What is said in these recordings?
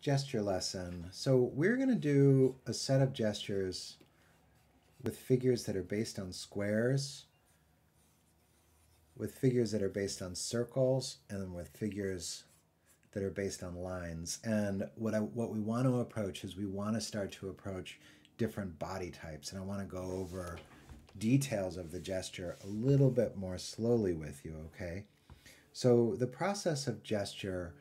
gesture lesson. So we're going to do a set of gestures with figures that are based on squares, with figures that are based on circles, and with figures that are based on lines. And what we want to approach is we want to start to approach different body types. And I want to go over details of the gesture a little bit more slowly with you, okay? So the process of gesture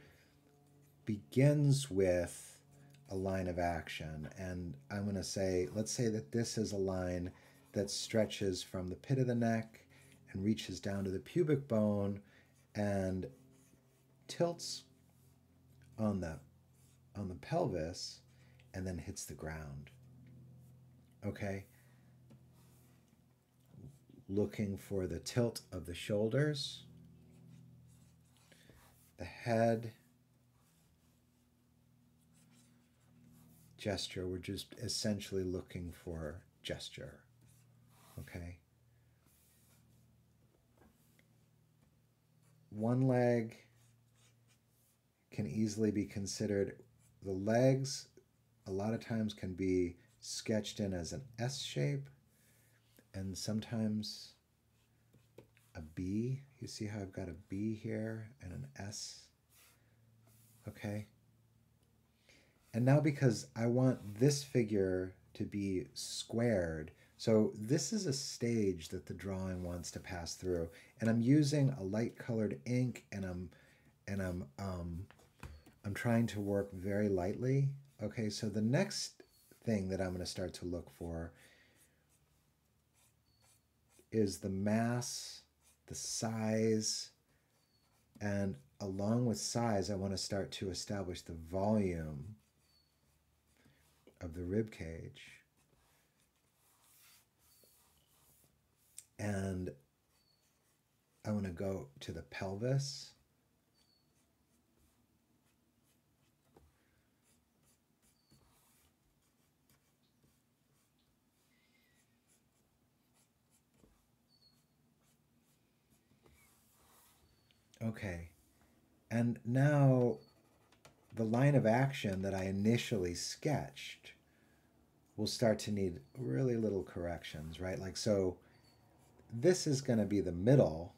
begins with a line of action. And I'm going to say, let's say that this is a line that stretches from the pit of the neck and reaches down to the pubic bone and tilts on the pelvis and then hits the ground. Okay? Looking for the tilt of the shoulders, the head, gesture. We're just essentially looking for gesture. Okay? One leg can easily be considered, the legs a lot of times can be sketched in as an S shape and sometimes a B. You see how I've got a B here and an S? Okay. And now because I want this figure to be squared, so this is a stage that the drawing wants to pass through, and I'm using a light colored ink, and I'm trying to work very lightly. Okay, so the next thing that I'm going to start to look for is the mass, the size, and along with size, I want to start to establish the volume of the rib cage. And I want to go to the pelvis. Okay, and now the line of action that I initially sketched will start to need really little corrections, right? Like, so this is going to be the middle,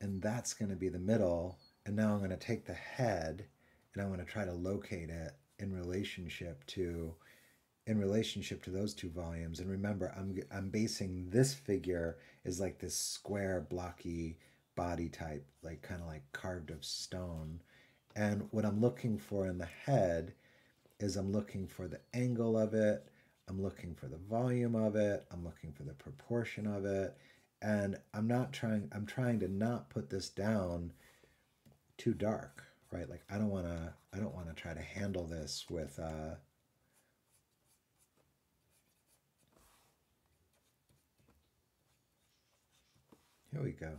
and that's going to be the middle, and now I'm going to take the head and I'm going to try to locate it in relationship to those two volumes. And remember, I'm basing this figure as like this square blocky body type, like kind of like carved of stone. And what I'm looking for in the head is I'm looking for the angle of it, I'm looking for the volume of it, I'm looking for the proportion of it, and I'm trying to not put this down too dark, right? Like I don't want to try to handle this with here we go.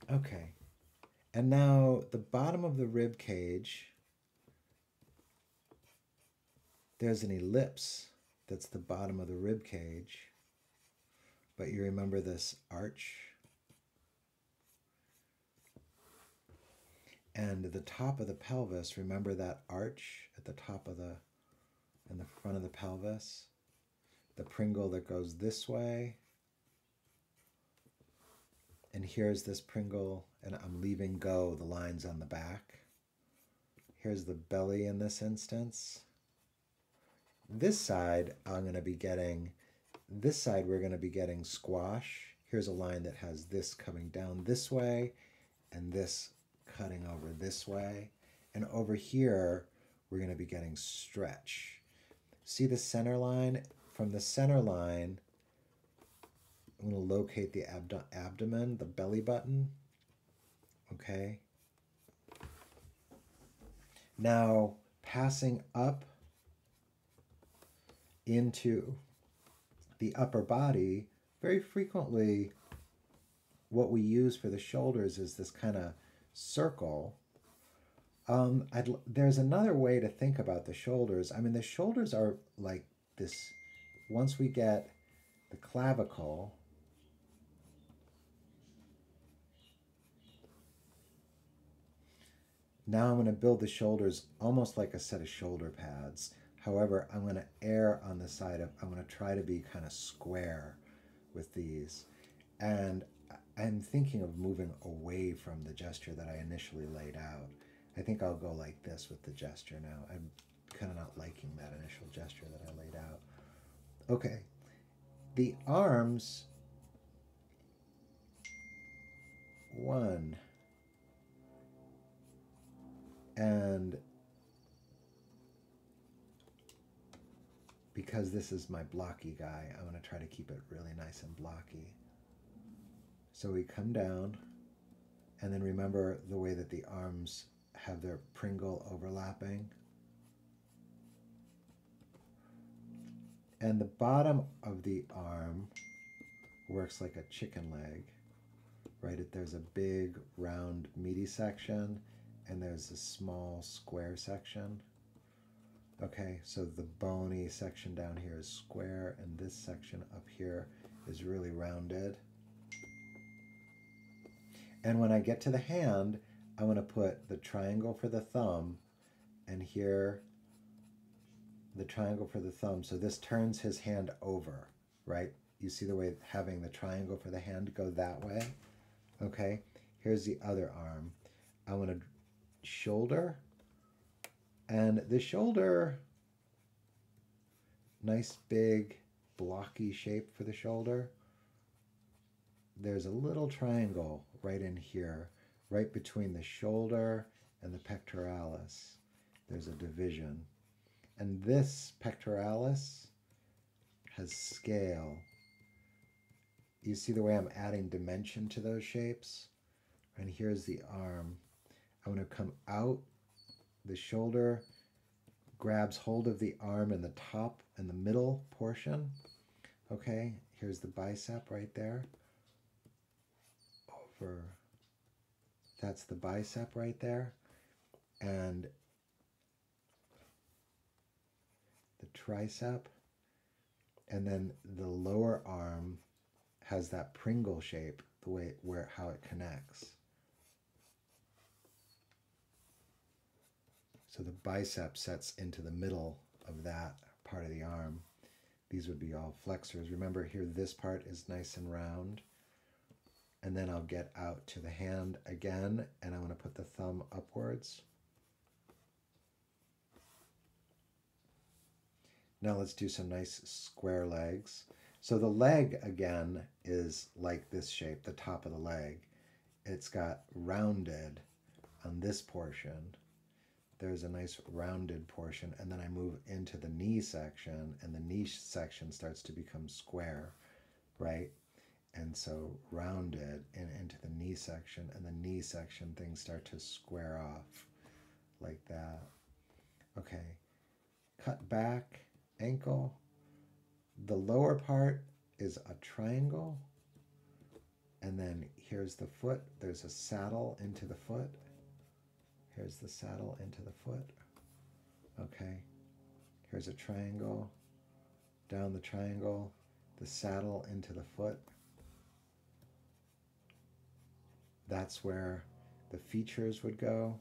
Okay, and now the bottom of the rib cage, there's an ellipse that's the bottom of the rib cage, but you remember this arch, and the top of the pelvis, remember that arch at the top of in the front of the pelvis, the Pringle that goes this way. And here's this Pringle, and I'm leaving go the lines on the back. Here's the belly in this instance. This side, we're going to be getting squash. Here's a line that has this coming down this way, and this cutting over this way. And over here, we're going to be getting stretch. See the center line? From the center line, I'm going to locate the abdomen, the belly button. Okay. Now, passing up into the upper body, very frequently what we use for the shoulders is this kind of circle. There's another way to think about the shoulders. I mean, the shoulders are like this. Once we get the clavicle, now I'm going to build the shoulders almost like a set of shoulder pads. However, I'm going to err on the side of, I'm going to try to be kind of square with these. And I'm thinking of moving away from the gesture that I initially laid out. I think I'll go like this with the gesture now. I'm kind of not liking that initial gesture that I laid out. Okay, the arms, 1, and because this is my blocky guy, I'm going to try to keep it really nice and blocky. So we come down, and then remember the way that the arms have their Pringle overlapping. And the bottom of the arm works like a chicken leg, right? There's a big, round, meaty section, and there's a small, square section. Okay, so the bony section down here is square, and this section up here is really rounded. And when I get to the hand, I want to put the triangle for the thumb, and here the triangle for the thumb. So this turns his hand over, right? You see the way having the triangle for the hand go that way? Okay, here's the other arm. I want to shoulder, and the shoulder, nice big blocky shape for the shoulder. There's a little triangle right in here, right between the shoulder and the pectoralis. There's a division. And this pectoralis has scale. You see the way I'm adding dimension to those shapes? And here's the arm. I'm going to come out. The shoulder grabs hold of the arm in the top and the middle portion. Okay, here's the bicep right there. Over. That's the bicep right there. And the tricep. And then the lower arm has that Pringle shape, the way how it connects. So the bicep sets into the middle of that part of the arm. These would be all flexors. Remember here, this part is nice and round. And then I'll get out to the hand again, and I want to put the thumb upwards. Now let's do some nice square legs. So the leg, again, is like this shape, the top of the leg. It's got rounded on this portion. There's a nice rounded portion, and then I move into the knee section, and the knee section starts to become square, right? And so rounded and into the knee section, and the knee section things start to square off like that. Okay, cut back, ankle. The lower part is a triangle, and then here's the foot. There's a saddle into the foot. Here's the saddle into the foot. Okay, here's a triangle, down the triangle, the saddle into the foot. That's where the features would go.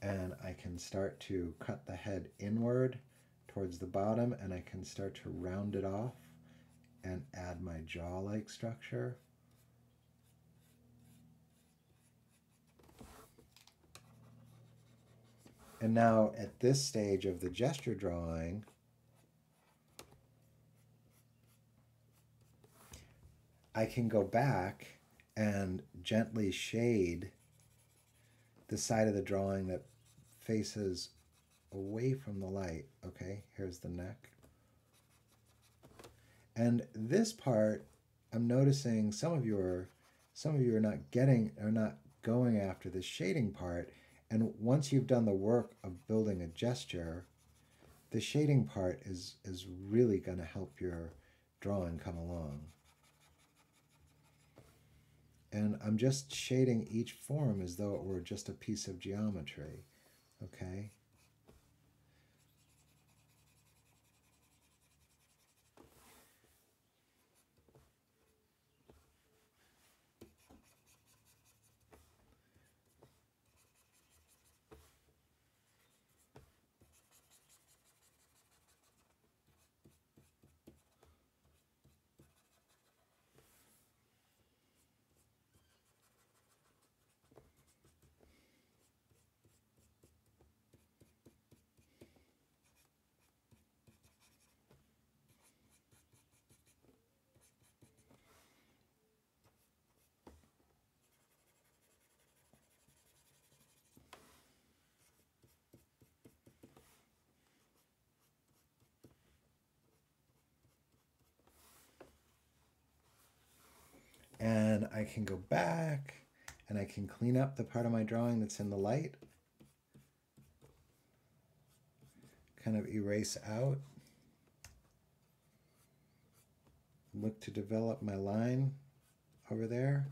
And I can start to cut the head inward towards the bottom, and I can start to round it off and add my jaw-like structure. And now at this stage of the gesture drawing, I can go back and gently shade the side of the drawing that faces away from the light. Okay, here's the neck. And this part, I'm noticing some of you are not going after the shading part. And once you've done the work of building a gesture, the shading part is really going to help your drawing come along. And I'm just shading each form as though it were just a piece of geometry, okay? And I can go back and I can clean up the part of my drawing that's in the light. Kind of erase out. Look to develop my line over there.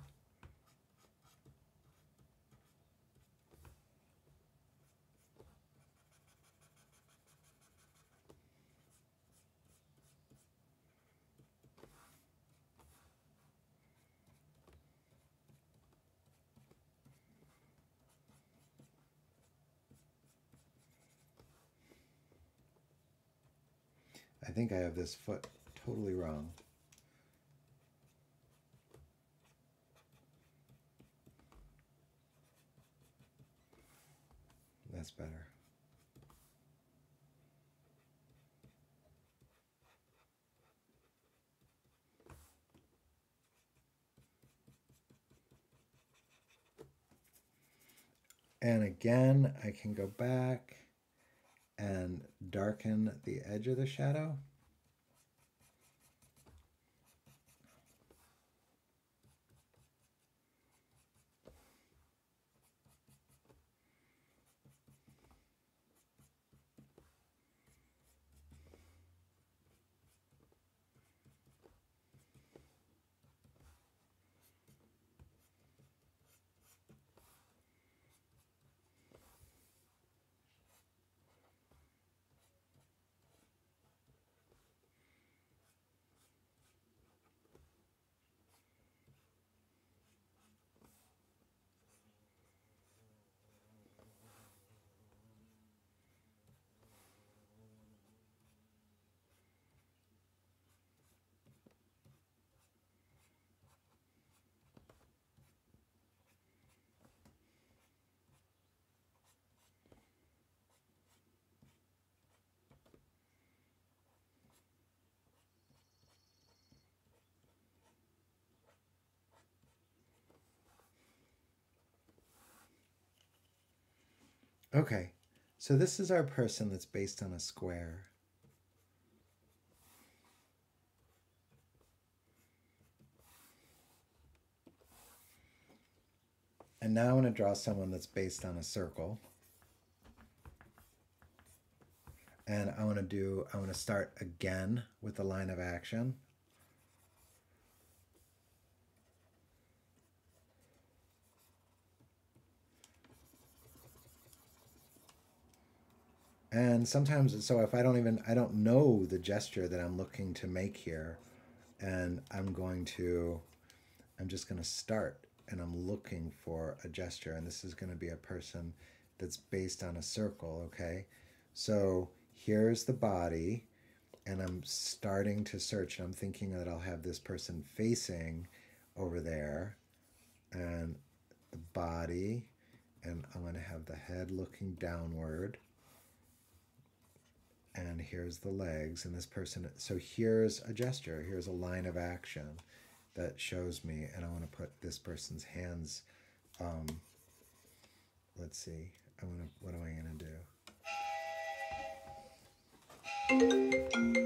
I think I have this foot totally wrong. That's better. And again, I can go back and darken the edge of the shadow. Okay, so this is our person that's based on a square. And now I want to draw someone that's based on a circle. And I want to start again with the line of action. And sometimes, so if I don't know the gesture that I'm looking to make here, and I'm just going to start and I'm looking for a gesture, and this is going to be a person that's based on a circle, okay? So here's the body, and I'm starting to search, and I'm thinking that I'll have this person facing over there, and the body, and I'm going to have the head looking downward, and here's the legs, and this person, so here's a gesture, here's a line of action that shows me, and I want to put this person's hands, let's see, what am I going to do?